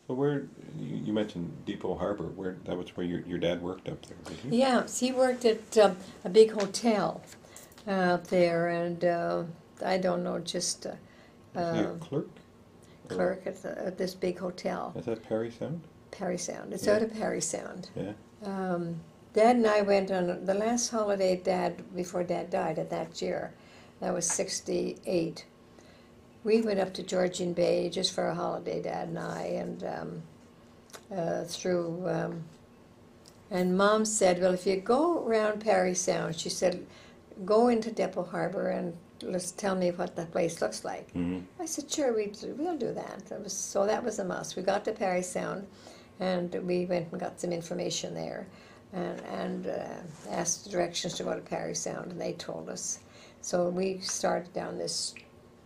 So where you mentioned Depot Harbour? Where that was where your dad worked up there, did he? Yes, he worked at a big hotel out there, and I don't know, just Was he a clerk? Or clerk at this big hotel, is that Parry Sound? Parry Sound. It's Yeah. out of Parry Sound. Yeah. Dad and I went on the last holiday before Dad died of that year. That was 68. We went up to Georgian Bay just for a holiday, Dad and I, and and Mom said, well, if you go around Parry Sound, she said, go into Depot Harbour and let's tell me what the place looks like. Mm-hmm. I said, sure, we'll do that. So that was a must. We got to Parry Sound, and we went and got some information there, and asked the directions to go to Parry Sound, and they told us. So we started down this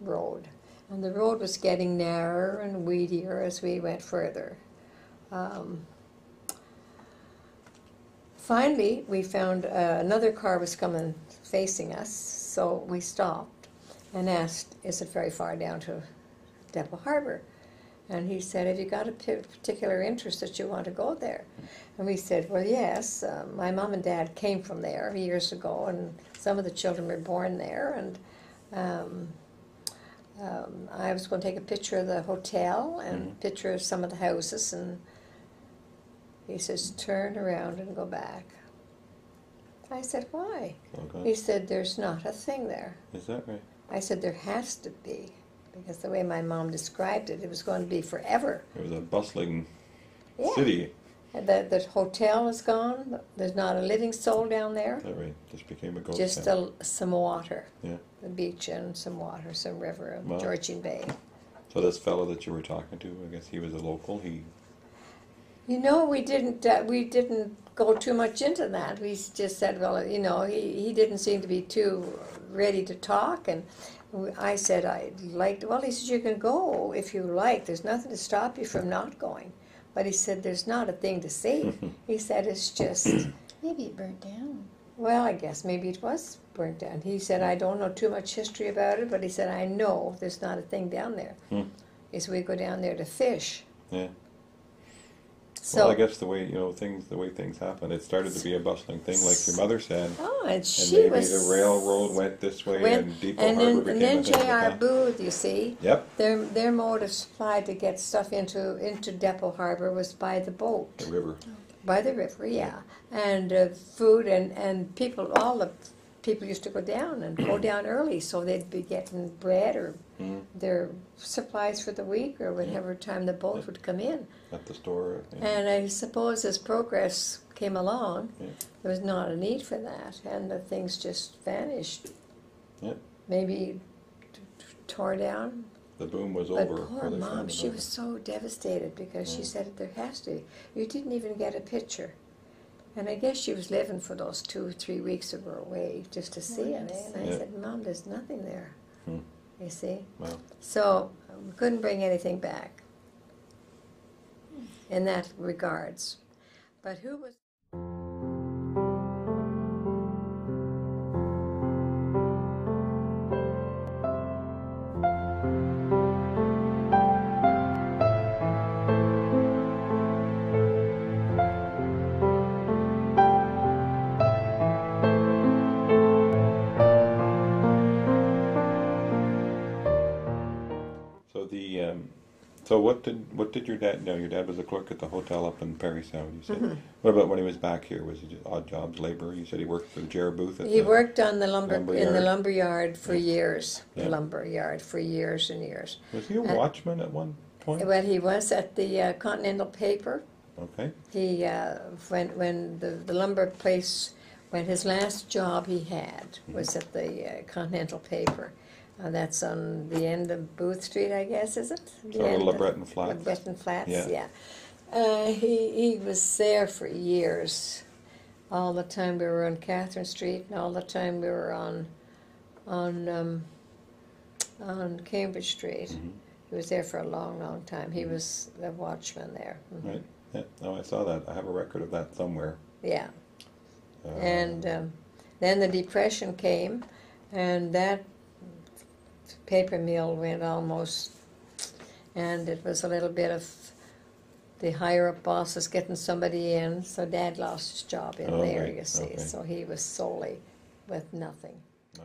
road, and the road was getting narrower and weedier as we went further. Finally, we found another car was coming facing us, so we stopped and asked, is it very far down to Depot Harbour? And he said, have you got a particular interest that you want to go there? And we said, well, yes. My mom and dad came from there years ago, and some of the children were born there, and I was going to take a picture of the hotel and a picture of some of the houses, and he says, turn around and go back. I said, why? Okay. He said, there's not a thing there. Is that right? I said, there has to be, because the way my mom described it, it was going to be forever. It was a bustling Yeah. city. The hotel is gone. There's not a living soul down there. Is that right? Just became a ghost Just town. some water. Yeah. The beach and some water, some river, Wow. Georgian Bay. So this fellow that you were talking to, I guess he was a local. You know, we didn't go too much into that. We just said, well, you know, he didn't seem to be too ready to talk, and I said I'd like to. Well, he said, you can go if you like. There's nothing to stop you from not going. But he said, there's not a thing to see. He said, it's just, Maybe it burnt down. well, I guess maybe it was burnt down. He said, I don't know too much history about it, but he said, I know there's not a thing down there. He said, we go down there to fish. Yeah. So, Well, I guess the way things happen, it started to be a bustling thing, like your mother said. oh, and And she maybe was... the railroad went this way, and Depot and Harbour then, became and a then thing of the J.R. town. Booth, you see, Yep. their mode of supply to get stuff into Depot Harbour was by the boat, The river. by the river, yeah. And food and people, all the people used to go down and go down early, so they'd be getting bread or their supplies for the week or whatever time the boat would come in. At the store. Yeah. And I suppose as progress came along, Yeah. there was not a need for that, and the things just vanished. Yeah. Maybe tore down. The boom was But over. poor where they Mom, found she it. was so devastated because she said there has to be. You didn't even get a picture. And I guess she was living for those 2 or 3 weeks of her away just to see it. yes. And I Yeah. said, Mom, there's nothing there. You see? Wow. So we couldn't bring anything back in that regards. But who was... So so what did your dad know? Your dad was a clerk at the hotel up in Parry Sound, you said. What about when he was back here? Was he just odd jobs, labor? You said he worked for J.R. Booth at He the worked on the lumber lumber in the yard. lumber yard for years. Yeah. The lumber yard for years and years. Was he a watchman at one point? Well, he was at the Continental Paper. Okay. He when the lumber place, when his last job he had was at the Continental Paper. That's on the end of Booth Street, I guess, is it? The So end of LeBreton Flats. LeBreton Flats, Yeah. yeah. He was there for years. All the time we were on Catherine Street, and all the time we were on Cambridge Street. He was there for a long, long time. He was the watchman there. Right. Yeah. No, I saw that. I have a record of that somewhere. Yeah. And then the Depression came, and that paper mill went almost, and it was a little bit of the higher up boss was getting somebody in, so Dad lost his job in Oh, there, right, you see. okay. So he was solely with nothing. No.